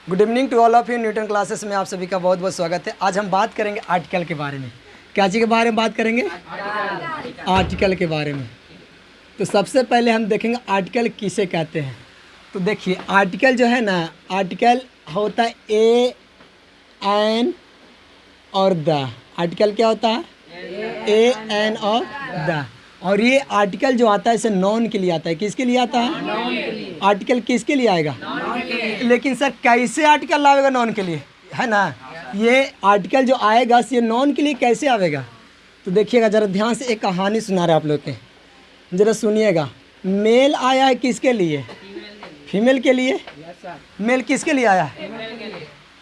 Good evening to all of you. Newton classes में आप सभी का बहुत बहुत स्वागत है। आज हम बात करेंगे आर्टिकल के बारे में। क्या चीज़ के बारे में बात करेंगे? आर्टिकल के बारे में। तो सबसे पहले हम देखेंगे आर्टिकल किसे कहते हैं। तो देखिए आर्टिकल जो है ना, आर्टिकल होता है ए, एन और द। आर्टिकल क्या होता है? ए, एन और द। और ये आर्टिकल जो आता है इसे नॉन के लिए आता है। किसके लिए आता है? आर्टिकल किसके लिए आएगा? लेकिन सर कैसे आर्टिकल आएगा नॉन के लिए, है ना? ये आर्टिकल जो आएगा ये नॉन के लिए कैसे आएगा? तो देखिएगा ज़रा ध्यान से, एक कहानी सुना रहा आप लोग के, ज़रा सुनिएगा। मेल आया है किसके लिए? फीमेल के लिए। मेल किसके लिए आया है?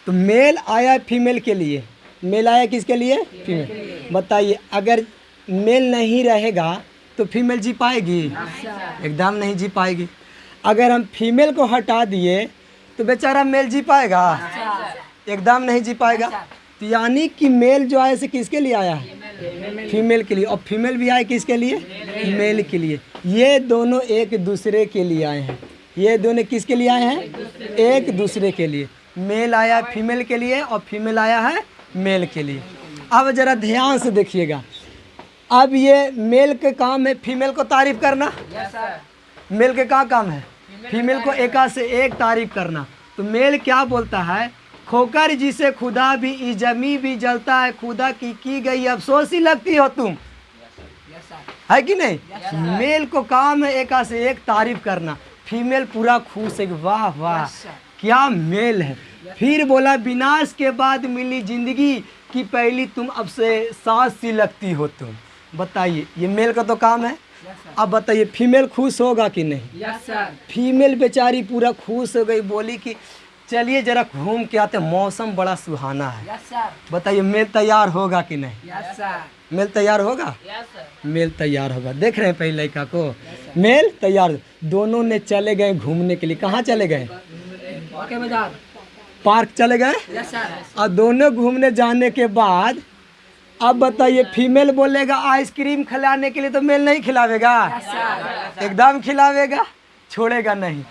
तो मेल आया है फीमेल के लिए। मेल आया किसके लिए? फीमेल। बताइए अगर मेल नहीं रहेगा तो फीमेल जी पाएगी? एकदम नहीं जी पाएगी। अगर हम फीमेल को हटा दिए तो बेचारा मेल जी पाएगा? एकदम नहीं जी पाएगा। तो यानी कि मेल जो आया से किसके लिए आया है? फीमेल के लिए। और फीमेल भी आए किसके लिए? मेल के लिए। ये दोनों एक दूसरे के लिए आए हैं। ये दोनों किसके लिए आए हैं? एक दूसरे के लिए। मेल आया फीमेल के लिए और फीमेल आया है मेल के लिए। अब ज़रा ध्यान से देखिएगा। अब ये मेल के काम है फीमेल को तारीफ करना। मेल के क्या काम है? फीमेल को एका से एक तारीफ करना। तो मेल क्या बोलता है? खोकर जिसे खुदा भी इजमी भी जलता है, खुदा की गई अफसोस ही लगती हो तुम, है कि नहीं? मेल को काम है एका से एक तारीफ करना। फीमेल पूरा खुश है, वाह वाह क्या मेल है। फिर बोला विनाश के बाद मिली जिंदगी की पहली तुम अब से सांस सी लगती हो तुम। बताइए ये मेल का तो काम है। अब बताइए फीमेल खुश होगा कि नहीं? फीमेल बेचारी पूरा खुश हो गई, बोली कि चलिए जरा घूम के आते, मौसम बड़ा सुहाना है। बताइए मेल तैयार होगा कि नहीं? मेल तैयार होगा? मेल तैयार होगा। देख रहे हैं पहले लड़का को, मेल तैयार। दोनों ने चले गए घूमने के लिए। कहाँ चले गए? पार्क चले गए। और दोनों घूमने जाने के बाद अब बताइए फीमेल बोलेगा आइसक्रीम खिलाने के लिए, तो मेल नहीं खिलावेगा? एकदम खिलावेगा, छोड़ेगा नहीं।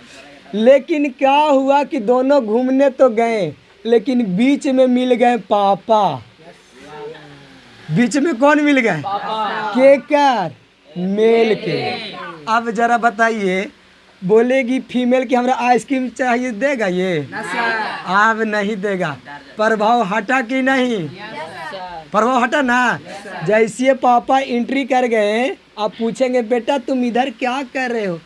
लेकिन क्या हुआ कि दोनों घूमने तो गए लेकिन बीच में मिल गए पापा। बीच में कौन मिल गए? केकर? मेल के। अब जरा बताइए बोलेगी फीमेल कि हमरा आइसक्रीम चाहिए, देगा ये? अब नहीं देगा। प्रभाव हटा कि नहीं? प्रभाव हटा ना। जैसे पापा एंट्री कर गए, आप पूछेंगे बेटा तुम इधर क्या कर रहे हो?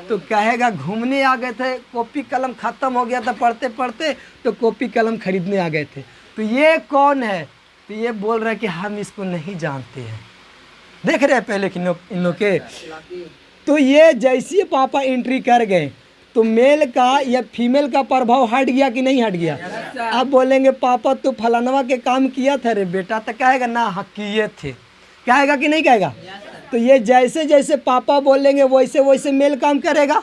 तो कहेगा घूमने आ गए थे, कॉपी कलम खत्म हो गया था पढ़ते पढ़ते, तो कॉपी कलम खरीदने आ गए थे। तो ये कौन है? तो ये बोल रहा है कि हम इसको नहीं जानते हैं। देख रहे हैं पहले कि इन लोग के। तो ये जैसे पापा एंट्री कर गए तो मेल का या फीमेल का प्रभाव हट गया कि नहीं हट गया? अब बोलेंगे पापा तो फलानवा के काम किया था रे बेटा, तो कहेगा ना हाँ किए थे। कहेगा कि नहीं कहेगा? तो ये जैसे जैसे पापा बोलेंगे वैसे वैसे मेल काम करेगा।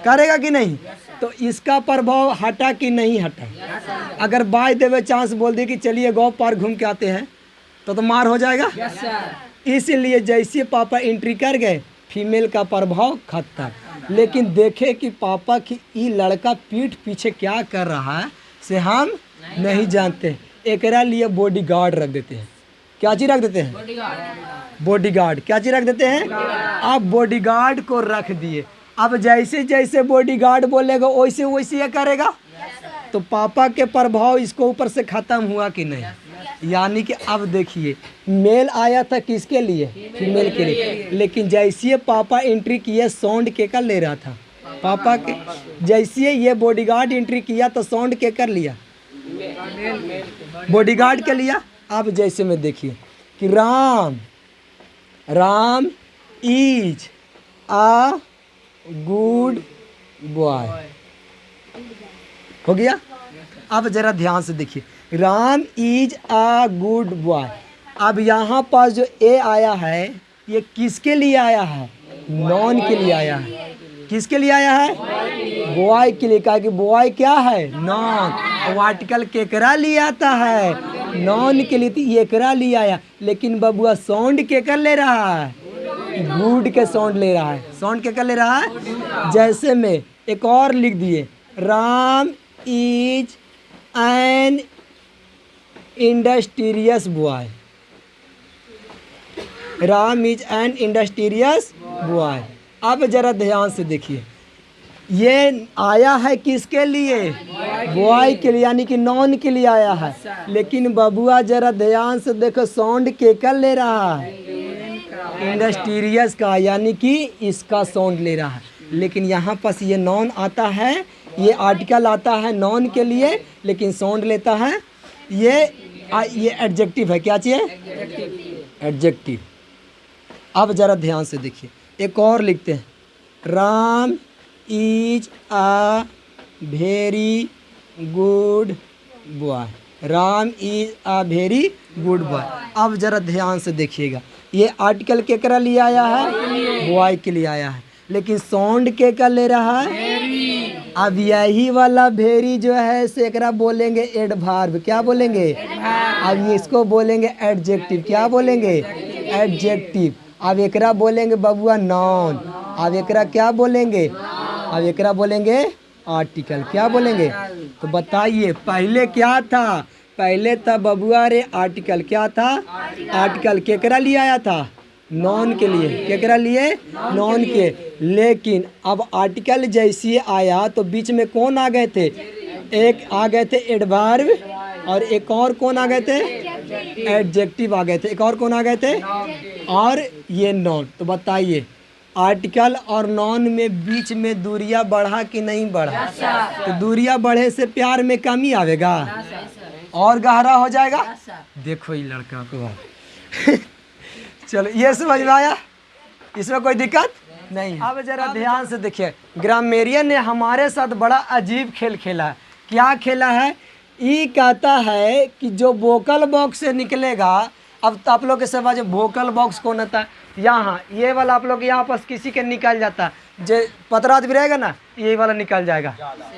करेगा कि नहीं? तो इसका प्रभाव हटा कि नहीं हटा? अगर बाय देवे चांस बोल दे कि चलिए गौ पार्क घूम के आते हैं तो मार हो जाएगा। इसलिए जैसे पापा एंट्री कर गए फीमेल का प्रभाव खत्म। लेकिन देखे कि पापा की ये लड़का पीठ पीछे क्या कर रहा है से हम नहीं जानते। एकरा लिए बॉडीगार्ड रख देते हैं। क्या चीज रख देते हैं? बॉडीगार्ड। क्या चीज रख देते हैं? अब बॉडीगार्ड को रख दिए। अब जैसे जैसे बॉडीगार्ड बोलेगा वैसे वैसे ये करेगा। तो पापा के प्रभाव इसको ऊपर से खत्म हुआ कि नहीं? यानी कि अब देखिए मेल आया था किसके लिए? फीमेल के लिए। लेकिन जैसे पापा एंट्री किए साउंड के कर ले रहा था पापा के। जैसे ये बॉडीगार्ड एंट्री किया तो साउंड के कर लिया? बॉडीगार्ड के लिया। अब जैसे में देखिए कि Ram is a good boy हो गया। अब जरा ध्यान से देखिए, Ram is a good boy. अब यहाँ पास जो ए आया है ये किसके लिए आया है? नॉन के लिए आया है। किसके लिए आया है? बॉय के लिए। कहा कि बॉय क्या है? नॉन। आर्टिकल केकरा लिए आता है? नॉन के लिए। तो एकरा लिए आया। लेकिन बबुआ साउंड केकर ले रहा है? गुड के साउंड ले रहा है। साउंड केकर ले रहा है? जैसे में एक और लिख दिए Ram is an industrious boy. Ram is an industrious boy. अब जरा ध्यान से देखिए, ये आया है किसके लिए? बॉय के लिए, यानी कि नॉन के लिए आया है। लेकिन बबुआ जरा ध्यान से देखो, साउंड केकर ले रहा है? इंडस्ट्रियस का, यानी कि इसका साउंड ले रहा है। लेकिन यहाँ पास ये नॉन आता है, ये आर्टिकल आता है नॉन के लिए, लेकिन साउंड लेता है ये एडजेक्टिव है। क्या चाहिए? एडजेक्टिव। अब जरा ध्यान से देखिए, एक और लिखते हैं, Ram is a very good boy. Ram is a very good boy. अब जरा ध्यान से देखिएगा, ये आर्टिकल केकरा लिए आया है? बॉय के लिए आया है। लेकिन साउंड केकर ले रहा है? अब यही वाला वेरी जो है सेकरा बोलेंगे एडवर्ब। क्या बोलेंगे? अब इसको बोलेंगे एडजेक्टिव। क्या बोलेंगे? एडजेक्टिव। अब एकरा बोलेंगे बबुआ नॉन। अब एकरा क्या बोलेंगे? अब एकरा बोलेंगे आर्टिकल। क्या बोलेंगे? तो बताइए पहले क्या था? पहले था बबुआ रे आर्टिकल। क्या था? आर्टिकल केकरा लिए आया था? नॉन के लिए। केकरा लिए? नॉन के। लेकिन अब आर्टिकल जैसे आया तो बीच में कौन आ गए थे? एक आ गए थे एडवर्ब, और एक और कौन आ गए थे? एडजेक्टिव आ गए थे। एक और कौन आ गए थे? और ये नॉन। तो बताइए आर्टिकल और नॉन में बीच में दूरिया बढ़ा कि नहीं बढ़ा? तो दूरिया बढ़े से प्यार में कमी आवेगा और गहरा हो जाएगा। देखो ये लड़का को चलो ये समझ में आया, इसमें कोई दिक्कत नहीं। अब जरा ध्यान से देखिए, ग्रामेरियन ने हमारे साथ बड़ा अजीब खेल खेला है। क्या खेला है? ये कहता है कि जो वोकल बॉक्स से निकलेगा, अब तो आप लोग के समझ वोकल बॉक्स कौन होता है? यहाँ ये वाला आप लोग यहाँ पास किसी के निकल जाता है, जो पतरा भी रहेगा ना, यही वाला निकल जाएगा,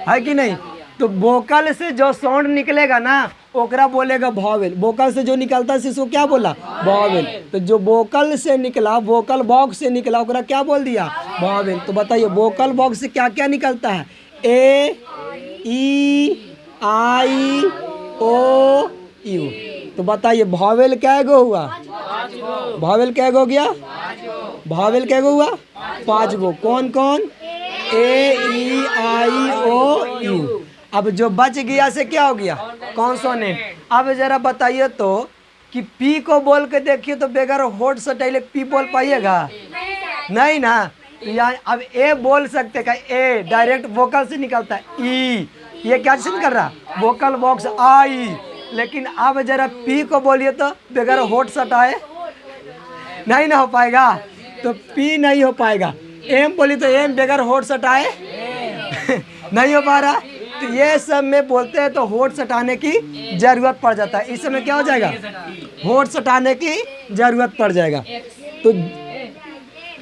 है कि नहीं? तो वोकल से जो साउंड निकलेगा ना, ओकरा बोलेगा वॉवेल। वोकल से जो निकलता है इसको क्या बोला? वॉवेल। तो जो वोकल से निकला, वोकल बॉक्स से निकला, ओकरा क्या बोल दिया? वॉवेल। तो बताइए वोकल बॉक्स से क्या क्या निकलता है? ए, ई, आई, ओ, यू। तो बताइए वॉवेल क्या गो हुआ? वॉवेल क्या गो गया? वॉवेल क्या गो हुआ? 5 गो। कौन कौन? ए, ई, आई, ओ, यू। अब जो बच गया से क्या हो गया? कॉन्सोनेंट। अब जरा बताइए तो कि पी को बोल के देखिए तो बगैर होठ सटाइले पी बोल पाइएगा? नहीं ना। तो यहाँ अब ए बोल सकते का? ए डायरेक्ट वोकल से निकलता है। ई ये क्या चीज कर रहा? Vocal box I. लेकिन अब जरा पी को बोलिए तो बगैर होठ सटाए नहीं ना हो पाएगा, तो पी नहीं हो पाएगा। एम बोली तो एम बगैर होठ सटाए नहीं हो पा रहा। तो ये सब में बोलते हैं तो होठ सटाने की जरूरत पड़ जाता है। इस समय क्या हो जाएगा? होठ सटाने की जरूरत पड़ जाएगा। तो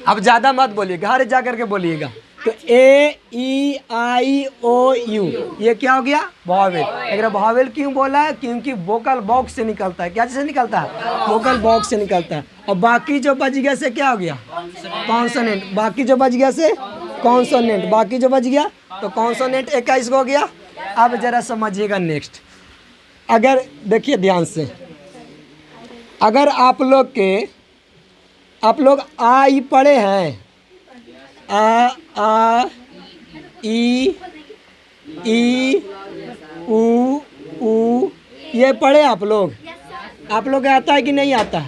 अब ज़्यादा मत बोलिएगा, घर जा करके बोलिएगा। तो ए, ई, आई, ओ, यू ये क्या हो गया? वॉवेल। अगर वॉवेल क्यों बोला है? क्योंकि वोकल बॉक्स से निकलता है। क्या से निकलता है? वोकल बॉक्स से निकलता है। और बाकी जो बच गया से क्या हो गया? कॉन्सोनेंट। बाकी जो बच गया से कॉन्सोनेंट। बाकी जो बच गया तो कॉन्सोनेंट 21 को हो गया। अब जरा समझिएगा नेक्स्ट। अगर देखिए ध्यान से, अगर आप लोग आ ई पढ़े हैं, आ ई ऊ ये पढ़े आप लोग? आप लोग आता है कि नहीं आता?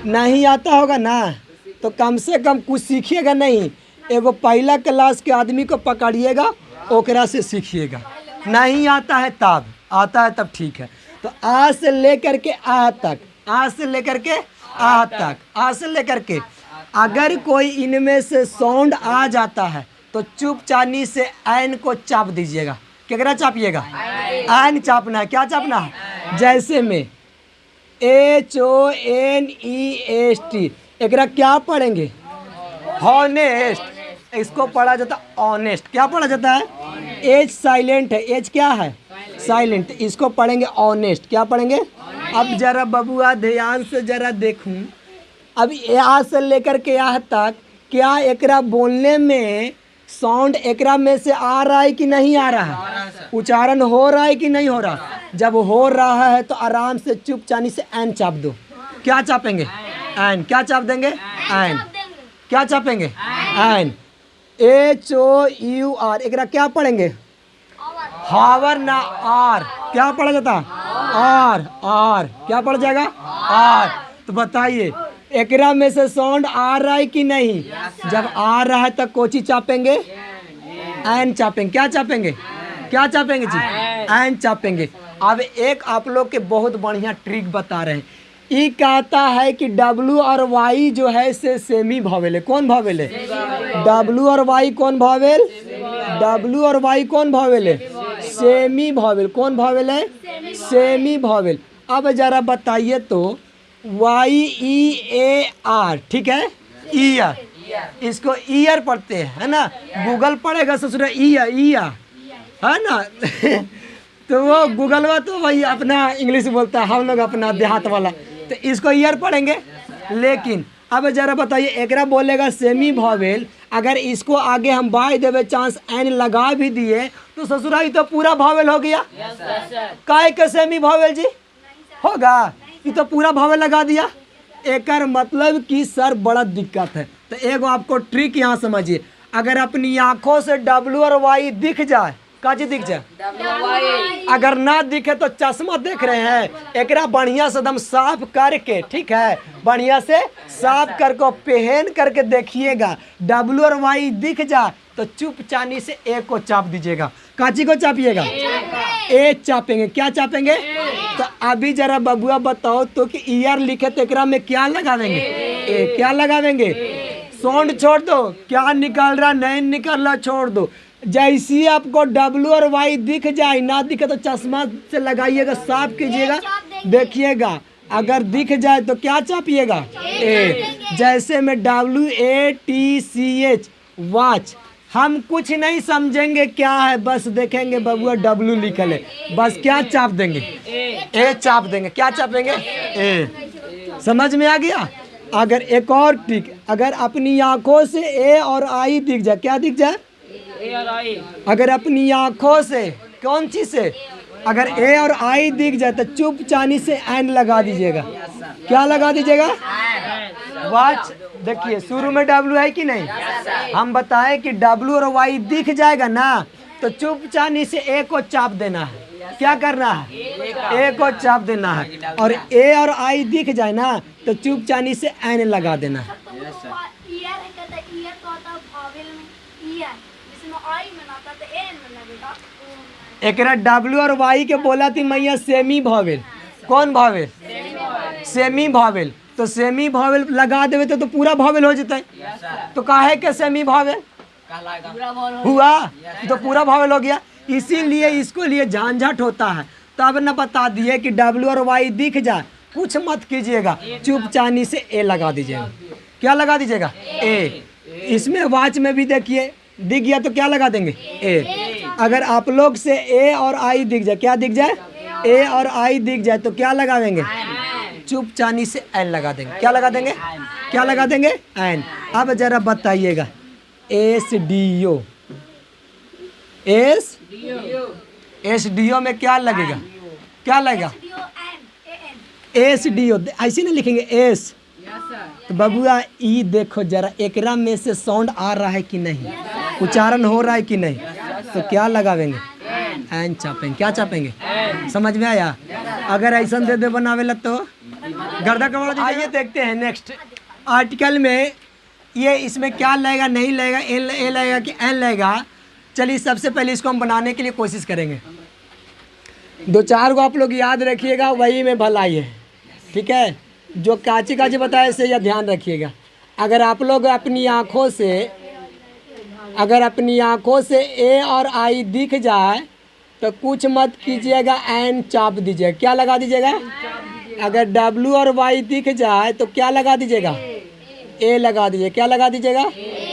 नहीं आता होगा ना, तो कम से कम कुछ सीखिएगा नहीं। एगो पहला क्लास के आदमी को पकड़िएगा, ओकरा से सीखिएगा। नहीं आता है तब, आता है तब ठीक है। तो आ से लेकर के आ तक, आ से लेकर के आ तक, आ से लेकर के, अगर कोई इनमें से साउंड आ जाता है तो चुपचानी से एन को चाप दीजिएगा। केकरा चापिएगा? एन चापना है। क्या चापना है? जैसे में HONEST, एकरा क्या पढ़ेंगे? हॉनेस्ट। इसको पढ़ा जाता ऑनेस्ट। क्या पढ़ा जाता है? एज साइलेंट है। एज क्या है? साइलेंट। इसको पढ़ेंगे ऑनेस्ट। क्या पढ़ेंगे? अब जरा बबुआ ध्यान से जरा देखूं, अब यहाँ से लेकर के यहाँ तक क्या एकरा बोलने में साउंड एकरा में से आ रहा है कि नहीं आ रहा है? उच्चारण हो रहा है कि नहीं हो रहा? जब हो रहा है तो आराम से चुपचानी से एन चाप दो। क्या चापेंगे? एन। क्या चाप देंगे? एन। क्या चापेंगे? एन। HOUR। एक क्या पढ़ेंगे? हावर ना आर। क्या पढ़ा जाता? आर। आर क्या पढ़ जाएगा? आर। तो बताइए एकरा में से साउंड आ रहा है कि नहीं? जब आ रहा है तो कोची चापेंगे? एन चापेंगे। क्या चापेंगे? क्या चापेंगे जी? एन चापेंगे। अब एक आप लोग के बहुत बढ़िया ट्रिक बता रहे हैं। ये कहता है कि W और Y जो है से सेमी भावेल है। कौन भावेल है? W और Y कौन भावेल? W और Y कौन भावेल है? Semi vowel. कौन भावेल है? Semi vowel. अब जरा बताइए तो YEAR, ठीक है, ईयर, इसको ईयर पढ़ते हैं, है ना? गूगल पढ़ेगा ससुरा ईयर, ईयर, है ना? तो वो गूगलवा तो वही अपना इंग्लिश बोलता है, हम लोग अपना देहात वाला, तो इसको ईयर पढ़ेंगे। लेकिन अब जरा बताइए एकरा बोलेगा सेमी भावेल, अगर इसको आगे हम बाय देवे चांस एन लगा भी दिए तो ससुराई तो पूरा भावेल हो गया। काहे के सेमी भावेल जी होगा? ये तो पूरा भावेल लगा दिया। एकर मतलब कि सर बड़ा दिक्कत है। तो एगो आपको ट्रिक यहाँ समझिए, अगर अपनी आंखों से W और Y दिख जाए, काजी दिख जाए, अगर ना दिखे तो चश्मा देख रहे हैं, एकरा बढ़िया से एकदम साफ करके, ठीक है, बढ़िया से साफ करके पहन करके देखिएगा। W और Y दिख जाए तो चुपचानी से ए को चाप दीजिएगा। काची को चापिएगा? ए चापेंगे। क्या चापेंगे? तो अभी जरा बबुआ बताओ तो कि ईयर लिखे तो एकरा में क्या लगावेंगे? ए। क्या लगावेंगे? साउंड छोड़ दो, क्या निकल रहा नहीं निकल रहा छोड़ दो। जैसी आपको W और Y दिख जाए, ना दिखे तो चश्मा से लगाइएगा, साफ कीजिएगा, देखिएगा। अगर दिख जाए तो क्या चापिएगा? ए। जैसे में WATCH वॉच, हम कुछ नहीं समझेंगे क्या है, बस देखेंगे बबुआ W लिखल है, बस क्या चाप देंगे? ए चाप देंगे। क्या चापेंगे? ए। समझ में आ गया? अगर एक और ट्रिक, अगर अपनी आंखों से ए और आई दिख जाए, क्या दिख जाए? अगर अपनी आंखों से, कौन चीज से, अगर ए और आई दिख जाए तो चुपचानी से एन लगा दीजिएगा। क्या लगा दीजिएगा? वॉच। देखिए शुरू में W है कि नहीं? हम बताएं कि W और Y दिख जाएगा ना तो चुपचानी से ए को चाप देना है। क्या करना है? ए को चाप देना है। और ए और आई दिख जाए ना तो चुपचानी से एन लगा देना है। एकरा W और Y के बोला थी मैया सेमी भावेल। कौन भावेल? Semi vowel. तो सेमी भावेल लगा देवे तो पूरा भावेल हो जाता है। तो काहे के सेमी भावेल हुआ? तो पूरा भावेल हो गया। इसीलिए इसको लिए झंझट होता है। तो अब न बता दिए कि W और Y दिख जाए, कुछ मत कीजिएगा, चुपचानी से ए लगा दीजिएगा। क्या लगा दीजिएगा? ए। इसमें वॉच में भी देखिए दिख गया तो क्या लगा देंगे? ए। अगर आप लोग से ए और आई दिख जाए, क्या दिख जाए? ए और आई दिख जाए तो क्या लगावेंगे? चुपचानी से एन लगा देंगे। क्या लगा देंगे? क्या लगा देंगे? एन। अब जरा बताइएगा SDO, SDO में क्या लगेगा? क्या लगेगा? SDO ऐसे नहीं लिखेंगे एस। तो बबुआ ई देखो जरा एकरा में से साउंड आ रहा है कि नहीं, उच्चारण हो रहा है कि नहीं, तो क्या लगावेंगे? एन चापेंगे। क्या चापेंगे? समझ में आया? अगर ऐसा दे दे बनावेला तो गर्दा कमड़ा। आइए देखते हैं नेक्स्ट आर्टिकल में ये इसमें क्या लगेगा, नहीं लगेगा, ए लगेगा कि एन लगेगा। चलिए सबसे पहले इसको हम बनाने के लिए कोशिश करेंगे। दो चार को आप लोग याद रखिएगा, वही में भलाई है, ठीक है? जो काची काची बताए इसे यह ध्यान रखिएगा। अगर आप लोग अपनी आँखों से ए और आई दिख जाए तो कुछ मत कीजिएगा, एन चाप दीजिएगा। क्या लगा दीजिएगा? अगर W और Y दिख जाए तो क्या लगा दीजिएगा? ए लगा दीजिए। क्या लगा दीजिएगा?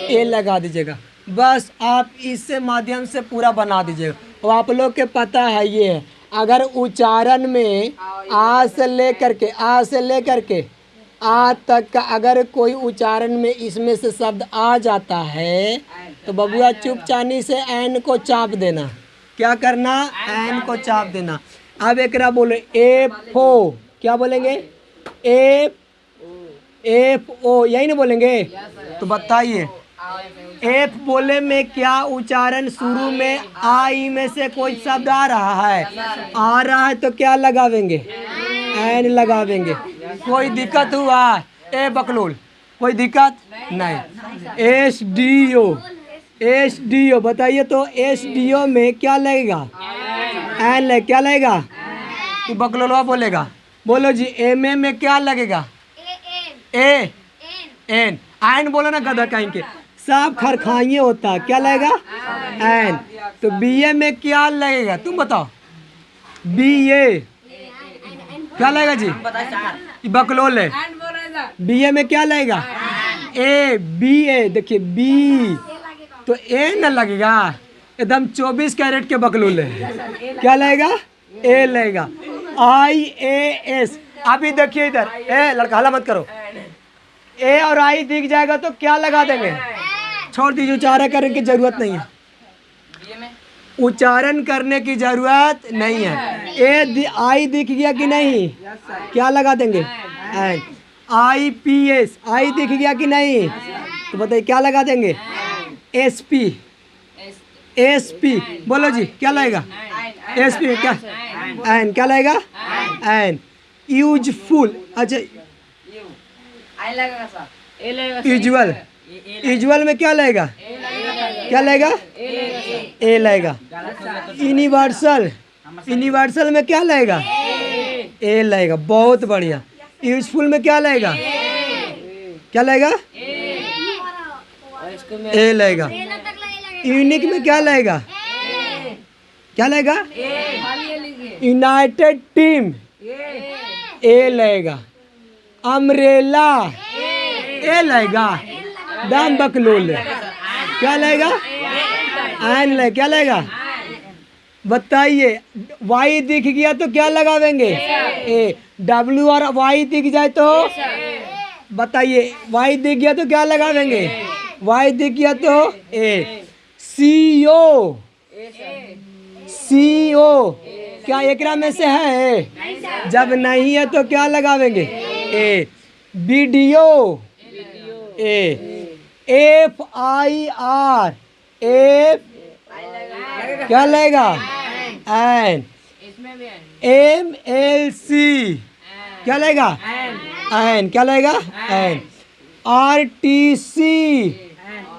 ए लगा दीजिएगा। बस आप इससे माध्यम से पूरा बना दीजिएगा। और आप लोग के पता है ये है, अगर उच्चारण में आ से लेकर के आ तक का अगर कोई उच्चारण में इसमें से शब्द आ जाता है तो बबुआ चुपचानी से एन को चाप देना। क्या करना? एन को चाप देना। अब एक बोलो एफो, क्या बोलेंगे? एफ ओ, यही ना बोलेंगे? तो बताइए एफ बोले में क्या उच्चारण शुरू में आई में से कोई शब्द आ रहा है? आ रहा है तो क्या लगावेंगे? एन लगावेंगे। कोई दिक्कत हुआ? ए बकलोल, कोई दिक्कत नहीं। एस डी ओ बताइए तो एस डी ओ में क्या लगेगा? एन लगे, क्या लगेगा? तो बकलोलवा बोलेगा, बोलो जी। एम ए में क्या लगेगा? A N. एन बोलो ना गधा कहीं के, सब खरखाइए होता है, क्या लगेगा? एन। तो बी ए में क्या लगेगा तुम बताओ? बी ए क्या लगेगा जी? बकलोल है। बी ए में क्या लगेगा? ए बी ए, देखिए बी तो ए न लगेगा, एकदम 24 कैरेट के बकलोल है। क्या लगेगा? ए लगेगा। आई ए एस, अभी देखिए इधर, ए लड़का हल्ला मत करो। ए और आई दिख जाएगा तो क्या लगा देंगे? छोड़ दीजिए, उच्चारण करने की जरूरत नहीं है, उच्चारण करने की जरूरत नहीं है। ए आई दिख गया कि नहीं? क्या लगा देंगे? एन। आई पी एस, आई दिख गया कि नहीं? तो बताइए क्या लगा देंगे? एस पी, एस पी बोलो जी, क्या लगेगा? एस पी क्या? एन। क्या लगेगा? एन। यूजफुल, अच्छा यूजुअल, यूजुअल में क्या लगेगा? क्या लगेगा? ए लगेगा। यूनिवर्सल, यूनिवर्सल में क्या लगेगा? ए लगेगा। बहुत बढ़िया। यूजफुल में क्या लगेगा? क्या लगेगा? ए लगेगा। यूनिक में क्या लगेगा? क्या लगेगा? यूनाइटेड टीम, ए लगेगा। अम्ब्रेला, ए लगेगा। दाम बकलोल, क्या लगेगा? एन ले, क्या लगेगा? बताइए। वाई दिख गया तो क्या लगावेंगे? ए। डब्ल्यू और वाई दिख जाए तो बताइए, वाई दिख गया तो क्या लगावेंगे? वाई दिख गया तो ए। सी ओ, सी ओ क्या एकरा में से है? जब नहीं है तो क्या लगावेंगे? A. Video, A. F I R, F क्या लगेगा? एन। एम एल सी क्या लगेगा? एन। क्या लगेगा? N. R T C,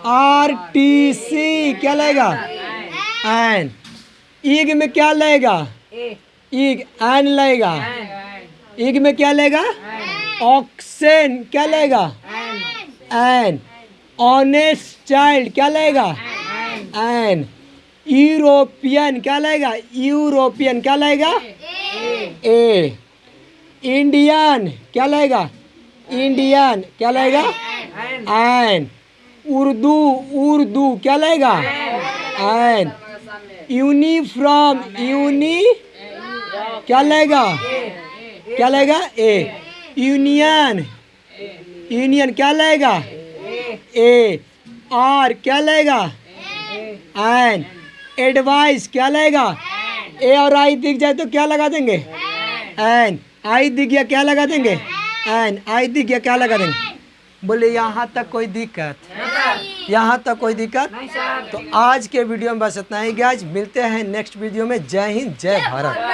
R T C क्या लगेगा? एन। ईग में क्या लगेगा? ईग, एन लगेगा। ईग में क्या लगेगा? ऑक्सेन, क्या लगेगा? एन। ऑनेस्ट चाइल्ड, क्या लगेगा? एन। यूरोपियन, क्या लगेगा? यूरोपियन, क्या लगेगा? ए। इंडियन, क्या लगेगा? इंडियन, क्या लगेगा? एन। उर्दू, उर्दू, क्या लगेगा? एन। यूनिफॉर्म, यूनी क्या लगेगा? क्या लगेगा? ए। यूनियन, यूनियन क्या लगेगा? ए। आर क्या लगेगा? एन। एडवाइस क्या लगेगा? ए और आई दिख जाए तो क्या लगा देंगे? एन। आई दिख गया क्या लगा देंगे? एन। आई दिख गया क्या लगा देंगे? बोले यहाँ तक कोई दिक्कत? यहाँ तक कोई दिक्कत? तो आज के वीडियो में बस इतना ही गाइस, मिलते हैं नेक्स्ट वीडियो में। जय हिंद, जय भारत।